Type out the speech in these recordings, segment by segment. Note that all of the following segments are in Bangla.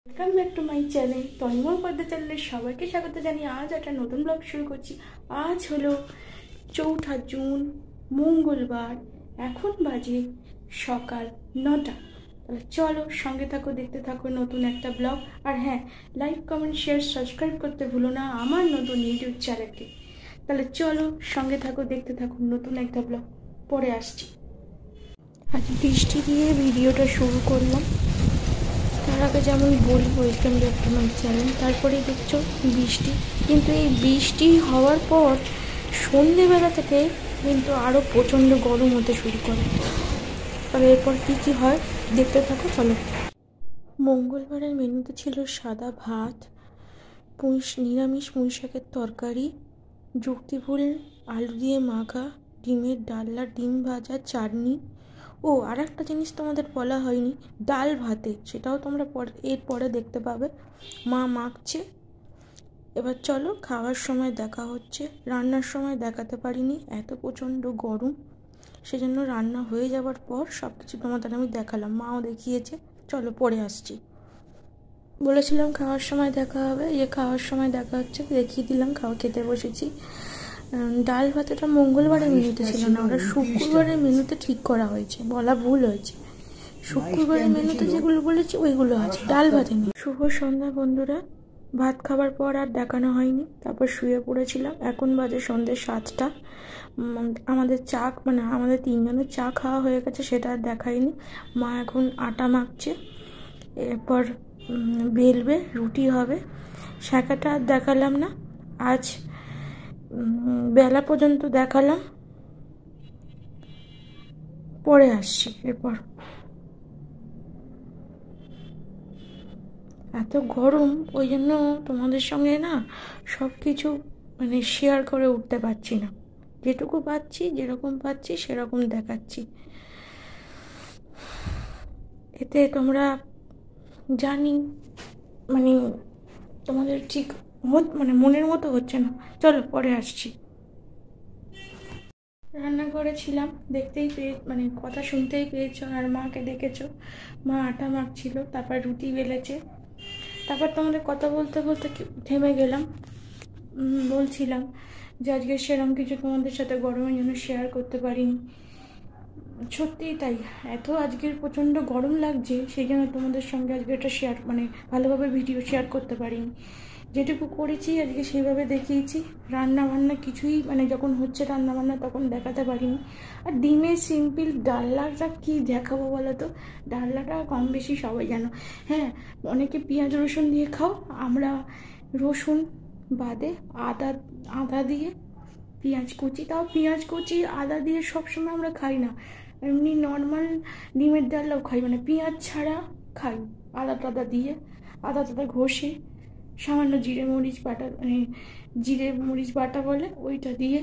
Welcome back to my channel Tanmoy Padma চ্যানেলের সবাইকে স্বাগত জানিয়ে আজ একটা নতুন ব্লগ শুরু করছি। আজ হলো 4 জুন, মঙ্গলবার। এখন বাজে সকাল 9টা। তাহলে চলো সঙ্গে থাকো, দেখতে থাকো নতুন একটা ব্লগ। আর হ্যাঁ, লাইক, কমেন্ট, শেয়ার, সাবস্ক্রাইব করতে ভুলো না আমার নতুন ইউটিউব চ্যানেলকে। তাহলে চলো সঙ্গে থাকো, দেখতে থাকো নতুন একটা ব্লগ। পরে আসছি। আজ বৃষ্টি দিয়ে ভিডিওটা শুরু করলাম। তার আগে যেমন বলি welcome back to my channel, তারপরেই দেখছো বৃষ্টি। কিন্তু এই বৃষ্টি হওয়ার পর সন্ধেবেলা থেকে কিন্তু আরও প্রচণ্ড গরম হতে শুরু করে। তবে এরপর কী কী হয় দেখতে থাকো চলো। মঙ্গলবারের মেনুতে ছিল সাদা ভাত, নিরামিষ পুঁই শাকের তরকারি, যুক্তিফুল আলু দিয়ে মাখা, ডিমের ডালনা, ডিম ভাজা, চাটনি। ও আর একটা জিনিস তোমাদের বলা হয়নি, ডাল ভাতে, সেটাও তোমরা এরপরে দেখতে পাবে। মা মাখছে। এবার চলো খাওয়ার সময় দেখা হচ্ছে। রান্নার সময় দেখাতে পারিনি, এত প্রচণ্ড গরম, সেজন্য রান্না হয়ে যাওয়ার পর সব কিছু তোমাদের আমি দেখালাম, মাও দেখিয়েছে। চলো পরে আসছি। বলেছিলাম খাওয়ার সময় দেখা হবে, খাওয়ার সময় দেখা হচ্ছে, দেখিয়ে দিলাম। খেতে বসেছি। ডাল ভাতটা মঙ্গলবারের মেনুতে ছিল না, ওটা শুক্রবারের মেনুতে ঠিক করা হয়েছে, বলা ভুল হয়েছে। শুক্রবারের মেনুতে যেগুলো বলেছি ওইগুলো আছে, ডাল ভাতে নেই। শুভ সন্ধ্যা বন্ধুরা। ভাত খাবার পর আর দেখানো হয়নি, তারপর শুয়ে পড়েছিলাম। এখন বাজে সন্ধ্যে 7টা। আমাদের আমাদের 3জনের চা খাওয়া হয়ে গেছে, সেটা আর দেখায়নি। মা এখন আটা মাখছে, এরপর বেলবে, রুটি হবে। শাঁখাটা আর দেখালাম না, আজ বেলা পর্যন্ত দেখালাম, পরে আসছি। এরপর এত গরম, ওই জন্য তোমাদের সঙ্গে না সব কিছু শেয়ার করে উঠতে পারছি না। যেটুকু পাচ্ছি, যেরকম পাচ্ছি সেরকম দেখাচ্ছি। এতে তোমরা জানি তোমাদের ঠিক মনের মতো হচ্ছে না। চলো পরে আসছি। রান্নাঘরে ছিলাম, দেখতেই কথা শুনতেই পেয়েছো, আর মাকে দেখেছো। মা আটা মাখছিল, তারপর রুটি বেলেছে। তারপর তোমাদের কথা বলতে বলতে থেমে গেলাম। বলছিলাম যে আজকে সেরকম কিছু তোমাদের সাথে গরমের জন্য শেয়ার করতে পারিনি। সত্যিই তাই, এত আজকের প্রচণ্ড গরম লাগছে, সেই জন্য তোমাদের সঙ্গে আজকে এটা ভালোভাবে ভিডিও শেয়ার করতে পারিনি। যেটুকু করেছি আজকে সেইভাবে দেখিয়েছি। রান্না বান্না কিছুই যখন হচ্ছে রান্না বান্না তখন দেখাতে পারিনি। আর ডিমের সিম্পল ডালনাটা কি দেখাবো বলো তো? ডালনাটা কম বেশি সবাই জানো। হ্যাঁ, অনেকে পেঁয়াজ রসুন দিয়ে খাও, আমরা রসুন বাদে আদা দিয়ে পেঁয়াজ কুচি, তাও পেঁয়াজ কুচি আদা দিয়ে সবসময় আমরা খাই না। এমনি নর্মাল ডিমের ডালনাও খাই, পেঁয়াজ ছাড়া খাই, আদা টাদা দিয়ে, আদা টাদা ঘষে সামান্য জিরে মরিচ বাটা বলে ওইটা দিয়ে।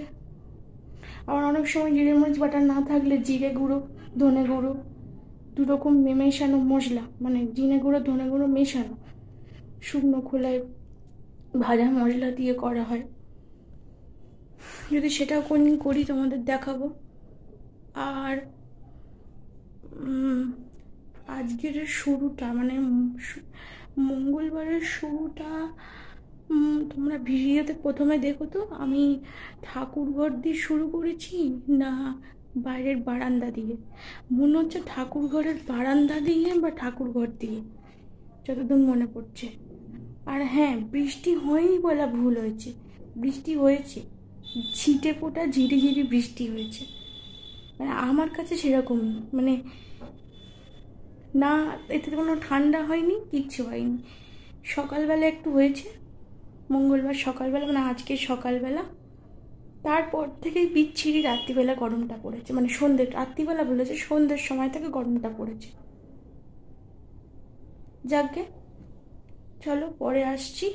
আবার অনেক সময় জিরে মরিচ বাটা না থাকলে জিরে গুঁড়ো, ধনে গুঁড়ো, দুরকম মেশানো মশলা, জিরে গুঁড়ো ধনে গুঁড়ো মেশানো শুকনো খোলায় ভাজা মশলা দিয়ে করা হয়। যদি সেটাও করি তোমাদের দেখাবো। আর আজকের শুরুটা মঙ্গলবারের শুরুটা তোমরা ভিডিওতে প্রথমে দেখো তো, আমি ঠাকুর ঘর দিয়ে শুরু করেছি না বাইরের বারান্দা দিয়ে। মনে হচ্ছে ঠাকুর ঘরের বারান্দা দিয়ে বা ঠাকুর ঘর দিয়ে, যতদূর মনে পড়ছে। আর হ্যাঁ, বৃষ্টি হয়নি বলা ভুল হয়েছে, বৃষ্টি হয়েছে, ছিটে ফোটা ঝিরিঝিরি বৃষ্টি হয়েছে। আমার কাছে সেরকমই, না এতে কোনো ঠান্ডা হয়নি, কিচ্ছু হয়নি। সকালবেলা একটু হয়েছে, মঙ্গলবার সকালবেলা, আজকে সকালবেলা। তারপর থেকেই বিচ্ছিরি রাত্রিবেলা গরমটা পড়েছে, রাত্রিবেলা বলেছে, সন্ধ্যের সময় থেকে গরমটা পড়েছে। যাকে চলো পরে আসছি।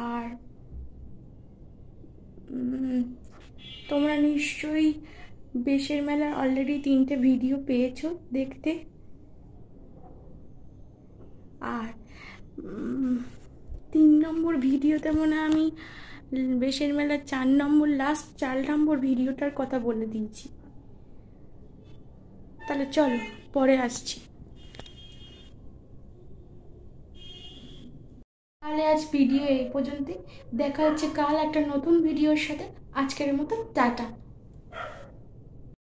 আর তোমরা নিশ্চয়ই বেশের মেলার অলরেডি 3টে ভিডিও পেয়েছো দেখতে। আর 3 নম্বর ভিডিওতে আমি বেশের মেলার 4 নম্বর ভিডিওটার কথা বলে দিয়েছি। তাহলে চলো পরে আসছি। তাহলে আজ ভিডিও এই পর্যন্তই। দেখা হচ্ছে কাল একটা নতুন ভিডিওর সাথে। আজকের মতো টাটা।